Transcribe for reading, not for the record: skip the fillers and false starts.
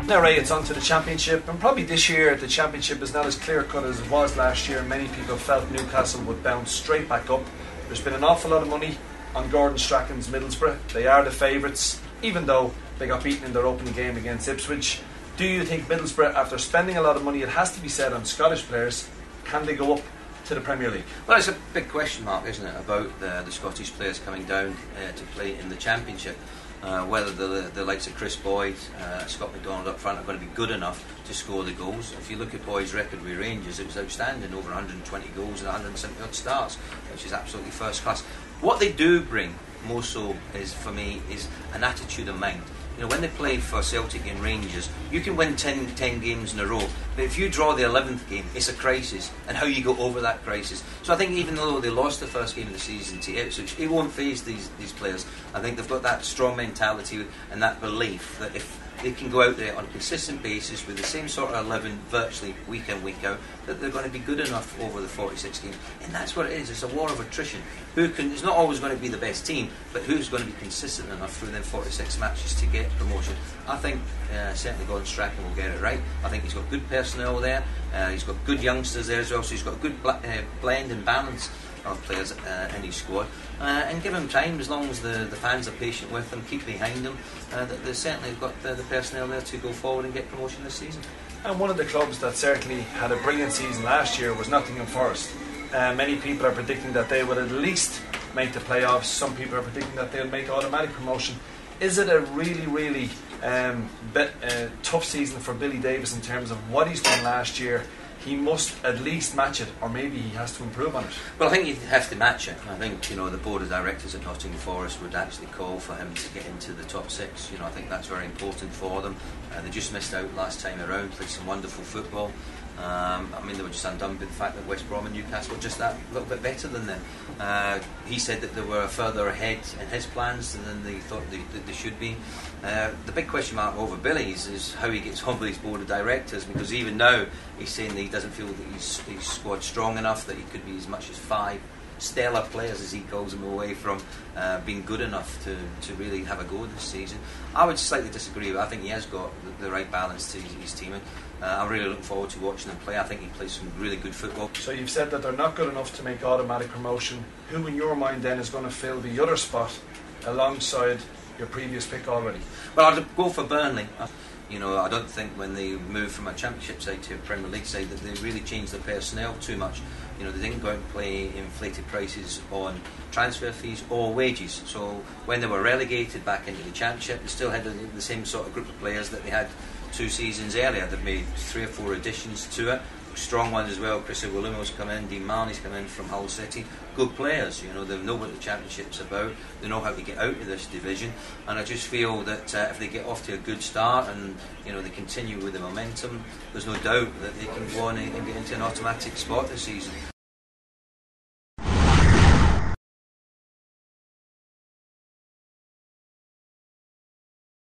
Now, Ray, it's on to the Championship, and probably this year the Championship is not as clear-cut as it was last year. Many people felt Newcastle would bounce straight back up. There's been an awful lot of money on Gordon Strachan's Middlesbrough. They are the favourites, even though they got beaten in their opening game against Ipswich. Do you think Middlesbrough, after spending a lot of money, it has to be said, on Scottish players, can they go up to the Premier League? Well, it's a big question mark, isn't it, about the Scottish players coming down to play in the Championship. Whether the likes of Chris Boyd, Scott McDonald up front are going to be good enough to score the goals. If you look at Boyd's record with Rangers, it was outstanding, over 120 goals and 170 odd starts, which is absolutely first class. What they do bring, more so, is for me, is an attitude of mind. You know, when they play for Celtic and Rangers, you can win 10 games in a row, but if you draw the 11th game, it's a crisis, and how you go over that crisis. So I think even though they lost the first game of the season to Ipswich, it won't faze these players. I think they've got that strong mentality and that belief that if they can go out there on a consistent basis with the same sort of 11 virtually week in, week out, that they're going to be good enough over the 46 games. And that's what it is. It's a war of attrition. It's not always going to be the best team, but who's going to be consistent enough through them 46 matches to get promotion? I think certainly Gordon Strachan will get it right. I think he's got good personnel there. He's got good youngsters there as well, so he's got a good blend and balance of players in his squad, and give him time. As long as the fans are patient with them, keep behind them, they've certainly got the personnel there to go forward and get promotion this season. And one of the clubs that certainly had a brilliant season last year was Nottingham Forest. Many people are predicting that they will at least make the playoffs. Some people are predicting that they'll make automatic promotion. Is it a really tough season for Billy Davis in terms of what he's done last year? He must at least match it, or maybe he has to improve on it. Well, I think you have to match it. I think, the board of directors at Nottingham Forest would actually call for him to get into the top six. I think that's very important for them. They just missed out last time around, played some wonderful football. They were just undone by the fact that West Brom and Newcastle were just that little bit better than them. He said that they were further ahead in his plans than they thought they should be. The big question mark over Billy's is how he gets on with his board of directors, because even now he's saying that he doesn't feel that his squad's strong enough, that he could be as much as 5 stellar players, as he calls them, away from being good enough to really have a go this season. I would slightly disagree, but I think he has got the right balance to his team. I'm really looking forward to watching him play. I think he plays some really good football. So you've said that they're not good enough to make automatic promotion. Who in your mind then is going to fill the other spot alongside your previous pick already? Well, I'd go for Burnley. I don't think when they moved from a Championship side to a Premier League side that they really changed their personnel too much. They didn't go out and play inflated prices on transfer fees or wages. So when they were relegated back into the Championship, they still had the same sort of group of players that they had 2 seasons earlier. They've made 3 or 4 additions to it. Strong ones as well. Chris Iwelumo's come in, Dean Marnie's come in from Hull City. Good players, they know what the Championship's about. They know how to get out of this division, and I just feel that if they get off to a good start and they continue with the momentum, there's no doubt that they can go on and get into an automatic spot this season.